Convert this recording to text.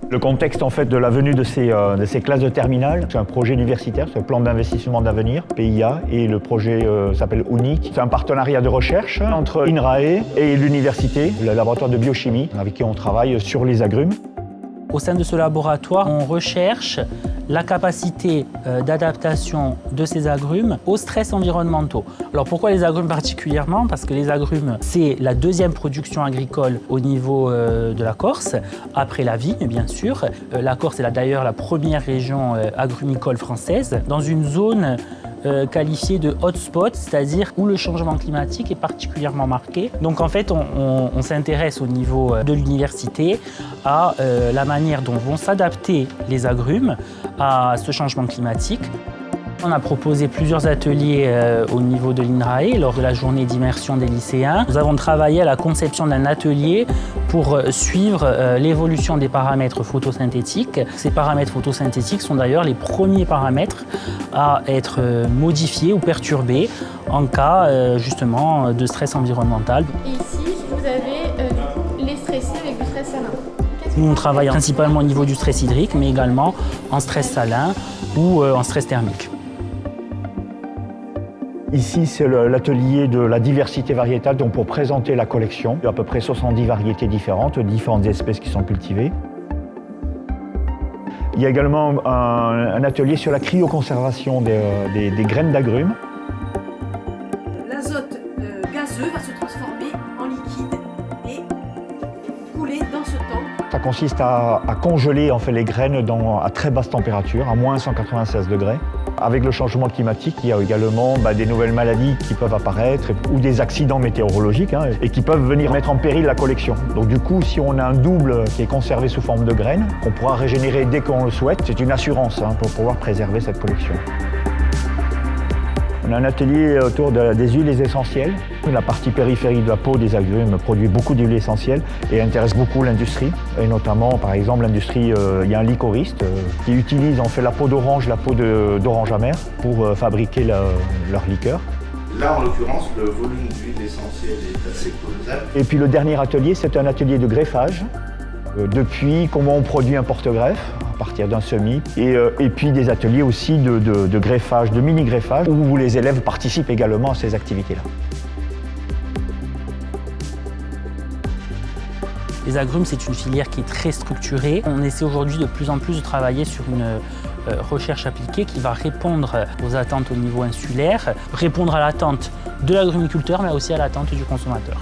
Le contexte en fait de la venue de ces classes de terminale, c'est un projet universitaire, c'est le plan d'investissement d'avenir, PIA, et le projet s'appelle UNIC. C'est un partenariat de recherche entre INRAE et l'université, le laboratoire de biochimie, avec qui on travaille sur les agrumes. Au sein de ce laboratoire, on recherche la capacité d'adaptation de ces agrumes aux stress environnementaux. Alors pourquoi les agrumes particulièrement? Parce que les agrumes, c'est la deuxième production agricole au niveau de la Corse, après la vigne bien sûr. La Corse est d'ailleurs la première région agrumicole française, dans une zone qualifié de hotspot, c'est-à-dire où le changement climatique est particulièrement marqué. Donc en fait, on s'intéresse au niveau de l'université à la manière dont vont s'adapter les agrumes à ce changement climatique. On a proposé plusieurs ateliers au niveau de l'INRAE lors de la journée d'immersion des lycéens. Nous avons travaillé à la conception d'un atelier pour suivre l'évolution des paramètres photosynthétiques. Ces paramètres photosynthétiques sont d'ailleurs les premiers paramètres à être modifiés ou perturbés en cas justement de stress environnemental. Et ici, vous avez les stressés avec du stress salin. Nous, on travaille principalement au niveau du stress hydrique, mais également en stress salin ou en stress thermique. Ici, c'est l'atelier de la diversité variétale, donc pour présenter la collection. Il y a à peu près 70 variétés différentes, différentes espèces qui sont cultivées. Il y a également un atelier sur la cryoconservation des graines d'agrumes. L'azote gazeux va se transformer en liquide et couler dans ce temps. Ça consiste à congeler en fait, les graines à très basse température, à moins 196 degrés. Avec le changement climatique, il y a également des nouvelles maladies qui peuvent apparaître ou des accidents météorologiques et qui peuvent venir mettre en péril la collection. Donc du coup, si on a un double qui est conservé sous forme de graines, qu'on pourra régénérer dès qu'on le souhaite, c'est une assurance pour pouvoir préserver cette collection. On a un atelier autour des huiles essentielles. La partie périphérique de la peau des agrumes produit beaucoup d'huiles essentielles et intéresse beaucoup l'industrie. Et notamment, par exemple, l'industrie, il y a un liquoriste qui utilise en fait la peau d'orange d'orange amère pour fabriquer leur liqueur. Là, en l'occurrence, le volume d'huile essentielle est assez colossal. Et puis le dernier atelier, c'est un atelier de greffage. Depuis comment on produit un porte-greffe à partir d'un semis et puis des ateliers aussi de greffage, de mini-greffage où les élèves participent également à ces activités-là. Les agrumes, c'est une filière qui est très structurée. On essaie aujourd'hui de plus en plus de travailler sur une recherche appliquée qui va répondre aux attentes au niveau insulaire, répondre à l'attente de l'agrumiculteur mais aussi à l'attente du consommateur.